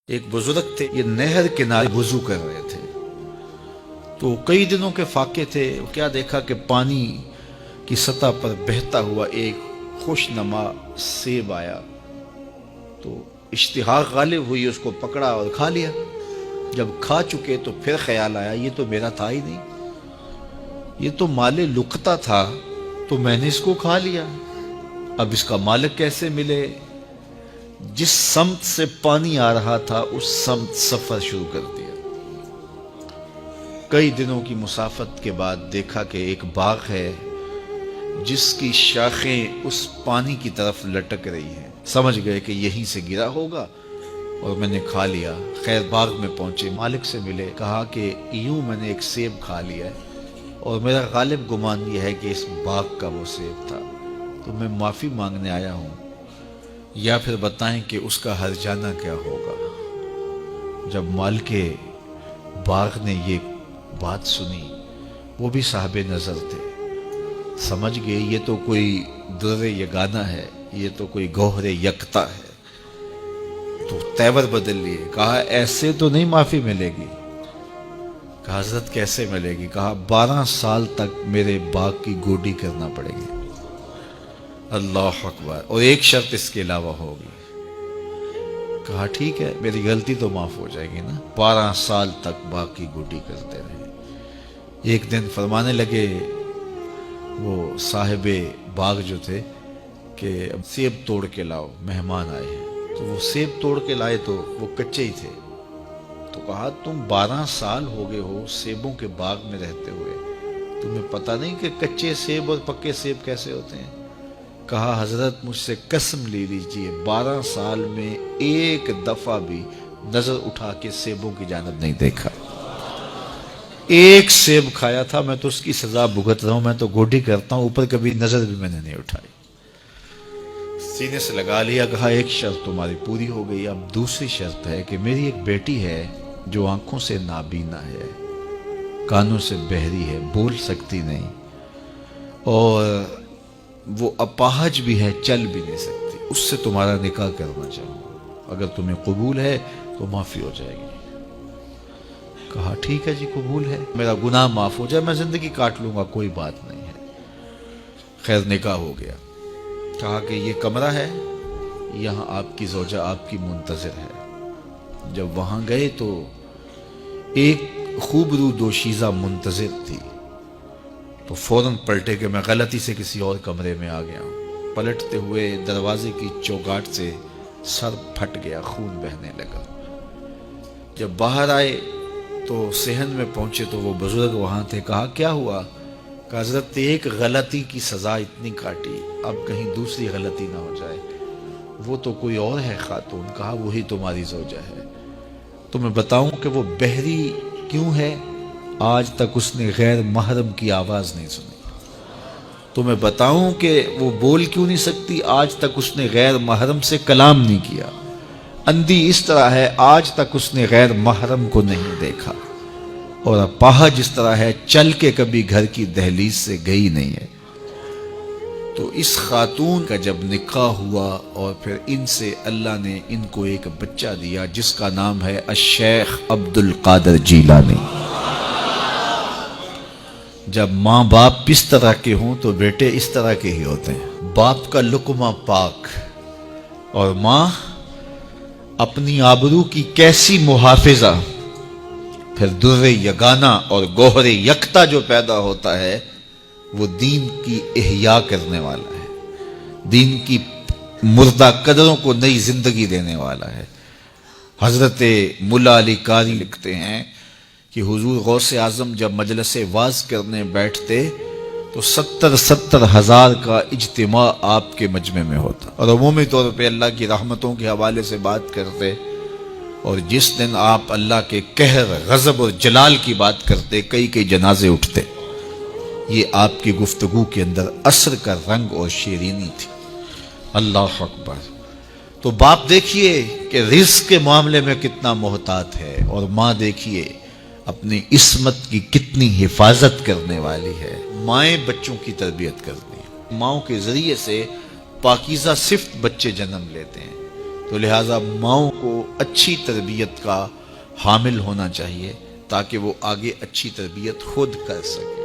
ایک بزرگ تھے، یہ نہر کنارے وضو کر رہے تھے، تو کئی دنوں کے فاقے تھے۔ کیا دیکھا کہ پانی کی سطح پر بہتا ہوا ایک خوش نما سیب آیا، تو اشتہاق غالب ہوئی، اس کو پکڑا اور کھا لیا۔ جب کھا چکے تو پھر خیال آیا یہ تو میرا تھا ہی نہیں، یہ تو مال لقطہ تھا، تو میں نے اس کو کھا لیا، اب اس کا مالک کیسے ملے؟ جس سمت سے پانی آ رہا تھا اس سمت سفر شروع کر دیا۔ کئی دنوں کی مسافت کے بعد دیکھا کہ ایک باغ ہے جس کی شاخیں اس پانی کی طرف لٹک رہی ہیں۔ سمجھ گئے کہ یہیں سے گرا ہوگا اور میں نے کھا لیا۔ خیر باغ میں پہنچے، مالک سے ملے، کہا کہ یوں میں نے ایک سیب کھا لیا ہے اور میرا غالب گمان یہ ہے کہ اس باغ کا وہ سیب تھا، تو میں معافی مانگنے آیا ہوں، یا پھر بتائیں کہ اس کا ہرجانہ کیا ہوگا۔ جب مالک باغ نے یہ بات سنی، وہ بھی صاحب نظر تھے، سمجھ گئے یہ تو کوئی در یگانہ ہے، یہ تو کوئی گوہر یکتا ہے، تو تیور بدل لیے۔ کہا ایسے تو نہیں معافی ملے گی۔ کہا حضرت کیسے ملے گی؟ کہا 12 سال تک میرے باغ کی گوڈی کرنا پڑے گی۔ اللہ اکبر، اور ایک شرط اس کے علاوہ ہوگی۔ کہا ٹھیک ہے، میری غلطی تو معاف ہو جائے گی نا۔ 12 سال تک باغ کی گوڈی کرتے رہے۔ ایک دن فرمانے لگے وہ صاحب باغ جو تھے کہ اب سیب توڑ کے لاؤ، مہمان آئے ہیں۔ تو وہ سیب توڑ کے لائے تو وہ کچے ہی تھے، تو کہا تم 12 سال ہو گئے ہو سیبوں کے باغ میں رہتے ہوئے، تمہیں پتہ نہیں کہ کچے سیب اور پکے سیب کیسے ہوتے ہیں؟ کہا حضرت مجھ سے قسم لے لیجئے 12 سال میں ایک دفعہ بھی نظر اٹھا کے سیبوں کی جانب نہیں دیکھا۔ ایک سیب کھایا تھا، میں تو اس کی سزا بھگت رہا ہوں، میں تو گوڈی کرتا ہوں، اوپر کبھی نظر بھی میں نے نہیں اٹھائی۔ سینے سے لگا لیا، کہا ایک شرط تمہاری پوری ہو گئی، اب دوسری شرط ہے کہ میری ایک بیٹی ہے جو آنکھوں سے نابینا ہے، کانوں سے بہری ہے، بول سکتی نہیں، اور وہ اپاہج بھی ہے، چل بھی نہیں سکتی، اس سے تمہارا نکاح کرنا چاہوں، اگر تمہیں قبول ہے تو معافی ہو جائے گی۔ کہا ٹھیک ہے جی قبول ہے، میرا گناہ معاف ہو جائے، میں زندگی کاٹ لوں گا، کوئی بات نہیں ہے۔ خیر نکاح ہو گیا۔ کہا کہ یہ کمرہ ہے، یہاں آپ کی زوجہ آپ کی منتظر ہے۔ جب وہاں گئے تو ایک خوبرو دوشیزہ منتظر تھی، تو فوراً پلٹے کہ میں غلطی سے کسی اور کمرے میں آ گیا ہوں۔ پلٹتے ہوئے دروازے کی چوگاٹ سے سر پھٹ گیا، خون بہنے لگا۔ جب باہر آئے تو صحن میں پہنچے تو وہ بزرگ وہاں تھے۔ کہا کیا ہوا؟ کہ حضرت ایک غلطی کی سزا اتنی کاٹی، اب کہیں دوسری غلطی نہ ہو جائے۔ وہ تو کوئی اور ہے خاتون۔ کہا وہی تمہاری زوجہ ہے۔ تو میں بتاؤں کہ وہ بہری کیوں ہے؟ آج تک اس نے غیر محرم کی آواز نہیں سنی۔ تو میں بتاؤں کہ وہ بول کیوں نہیں سکتی؟ آج تک اس نے غیر محرم سے کلام نہیں کیا۔ اندھی اس طرح ہے، آج تک اس نے غیر محرم کو نہیں دیکھا، اور اپاہج اس طرح ہے، چل کے کبھی گھر کی دہلیز سے گئی نہیں ہے۔ تو اس خاتون کا جب نکاح ہوا اور پھر ان سے اللہ نے ان کو ایک بچہ دیا جس کا نام ہے الشیخ عبد القادر جیلانی۔ جب ماں باپ اس طرح کے ہوں تو بیٹے اس طرح کے ہی ہوتے ہیں۔ باپ کا لقمہ پاک اور ماں اپنی آبرو کی کیسی محافظہ، پھر در یگانہ اور گوہر یکتا جو پیدا ہوتا ہے وہ دین کی احیاء کرنے والا ہے، دین کی مردہ قدروں کو نئی زندگی دینے والا ہے۔ حضرت ملا علی قاری لکھتے ہیں کہ حضور غوث اعظم جب مجلس واعظ کرنے بیٹھتے تو 70 ہزار کا اجتماع آپ کے مجمع میں ہوتا، اور عمومی طور پہ اللہ کی رحمتوں کے حوالے سے بات کرتے، اور جس دن آپ اللہ کے قہر، غضب اور جلال کی بات کرتے کئی جنازے اٹھتے۔ یہ آپ کی گفتگو کے اندر عصر کا رنگ اور شیرینی تھی۔ اللہ اکبر۔ تو باپ دیکھیے کہ رزق کے معاملے میں کتنا محتاط ہے، اور ماں دیکھیے اپنی عصمت کی کتنی حفاظت کرنے والی ہے۔ مائیں بچوں کی تربیت کرتی ہیں، ماؤں کے ذریعے سے پاکیزہ صفت بچے جنم لیتے ہیں۔ تو لہٰذا ماؤں کو اچھی تربیت کا حامل ہونا چاہیے تاکہ وہ آگے اچھی تربیت خود کر سکے۔